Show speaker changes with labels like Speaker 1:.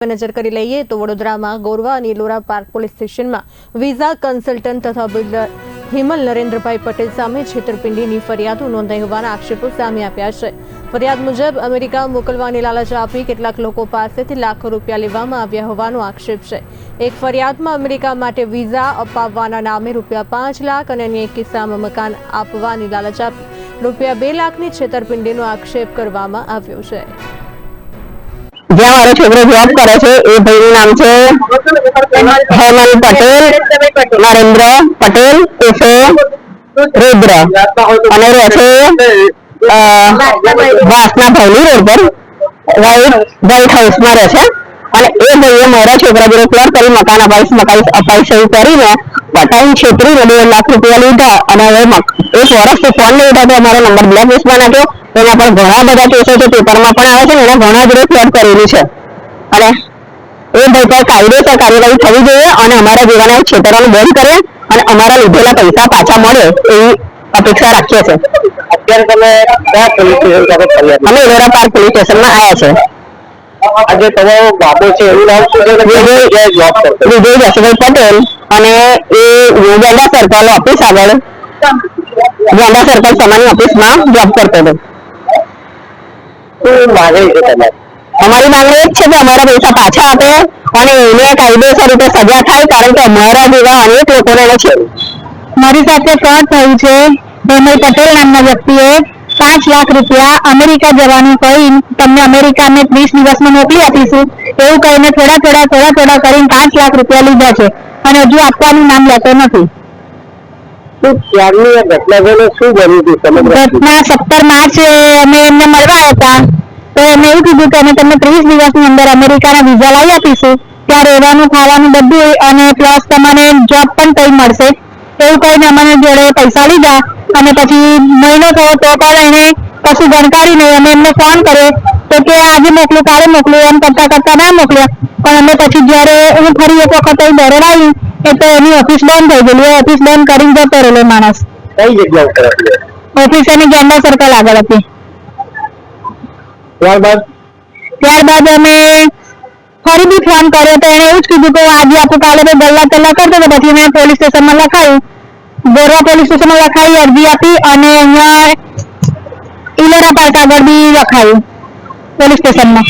Speaker 1: નજર કરી લઈએ તો વડોદરામાં ગોરવા અને એલોરા પાર્ક પોલીસ સ્ટેશનમાં વિઝા કન્સલ્ટન્ટ તથા બિલ્ડર હિમલ નરેન્દ્રભાઈ પટેલ સામે છેતરપિંડીની ફરિયાદો નોંધાઈ હોવાના આક્ષેપો સામે આવ્યા છે। ફરિયાદ મુજબ અમેરિકા મોકલવાની લાલચ આપી કેટલાક લોકો પાસેથી લાખો રૂપિયા લેવામાં આવ્યા હોવાનો આક્ષેપ છે। એક ફરિયાદમાં અમેરિકા માટે વિઝા અપાવવાના નામે ₹5 લાખ અને અન્ય એક કિસ્સામાં મકાન આપવાની લાલચ આપી ₹2 લાખની છેતરપિંડીનો આક્ષેપ કરવામાં આવ્યો છે।
Speaker 2: જ્યાં મારો છોકરો જોબ કરે છે એ ભાઈનું નામ છે હેમલ પટેલ નરેન્દ્ર પટેલ ઉર્ફે રુદ્ર અને રહે છે વાસના ભવલી રોડ પર વ્હાઇટ હાઉસમાં રહે છે અને એ ભાઈએ મારા છોકરા જોડે પ્લોટ કરી મકાન અપાઈ કરીને પટાઈને છેતરીને ₹2 લાખ રૂપિયા લીધા અને હવે 1 વર્ષથી ફોન નહીં ઉઠાતો અમારો નંબર બ્લેક લિસ્ટમાં નાખ્યો। એના પર ઘણા બધા કેસો છે, પેપરમાં પણ આવે છે ને એને ઘણા જોડે ફ્લોટ કરેલું છે અને એ ભાઈ પર કાયદેસર કાર્યવાહી થવી જોઈએ અને અમારા જેવાને છેતરવાનું બંધ કરે અને અમારા લીધેલા પૈસા પાછા મળે એવી અપેક્ષા રાખીએ છીએ।
Speaker 3: અત્યારે તમે કયા પોલીસ સ્ટેશન સાથે ફરિયાદ?
Speaker 2: અમે એલોરા પાર્ક પોલીસ સ્ટેશનમાં આવ્યા છે।
Speaker 3: આજે તમારો બાબો છે એનું નામ શું છે?
Speaker 2: વિજય જસભાઈ પટેલ અને એ ગેંડા સર્કલ ઓફિસ આગળ ગેંડા સર્કલ સમાની ઓફિસમાં જોબ કરતો હતો।
Speaker 3: શું માંગણી છે તમારી?
Speaker 2: અમારી માંગણી એ જ છે કે અમારા પૈસા પાછા આપે અને એને કાયદેસર રીતે સજા થાય, કારણ કે અમારા જેવા અનેક લોકોને છે। મારી સાથે ફ્રોડ થયું છે। હેમલ પટેલ નામના વ્યક્તિએ ₹5 લાખ અમેરિકા જવાનું કહી તમને અમેરિકાને 30 દિવસમાં મોકલી આપીશું એવું કહીને થોડા કરીને ₹5 લાખ લીધા છે અને હજુ આપવાનું નામ લેતો નથી।
Speaker 3: ત્યારની આ ઘટના છે શું બન્યું હતું સમગ્ર?
Speaker 2: ઘટના 17 માર્ચે અમે એમને મળવા હતા તો એમને એવું કીધું કે અમે તમને 30 દિવસની અંદર અમેરિકાના વિઝા લાવી આપીશું, ત્યાં રહેવાનું ખાવાનું બધું અને પ્લસ તમને જોબ પણ કઈ મળશે એવું કહીને અમારી જોડે પૈસા લીધા અને પછી મહિનો થયો તો પણ એને કશું ગણકારી નહીં। અમે એમને ફોન કર્યો તો કે આજે મોકલું કાલે મોકલું એમ કરતા ના મોકલ્યા, પણ અમે પછી જ્યારે હું ફરી એક વખત બરોડા આવી એ તો એની ઓફિસ બંધ થઈ ગયેલી, ઓફિસ બંધ કરીને જતો રહેલો માણસ।
Speaker 3: કઈ જગ્યા ઉપર હતી
Speaker 2: ઓફિસ એની ગેંડા સર્કલ આગળ હતી। ત્યારબાદ અમે ફરી બી ફોન કર્યો તો એને એવું જ કીધું કે આજે આપું કાલે ગલ્લા કરતો તો પછી મેં પોલીસ સ્ટેશનમાં લખાયું, ગોરવા પોલીસ સ્ટેશનમાં લખાવી અરજી આપી અને અહીંયા ઇલોરા પાર્ક આગળ બી લખાયું પોલીસ સ્ટેશનમાં।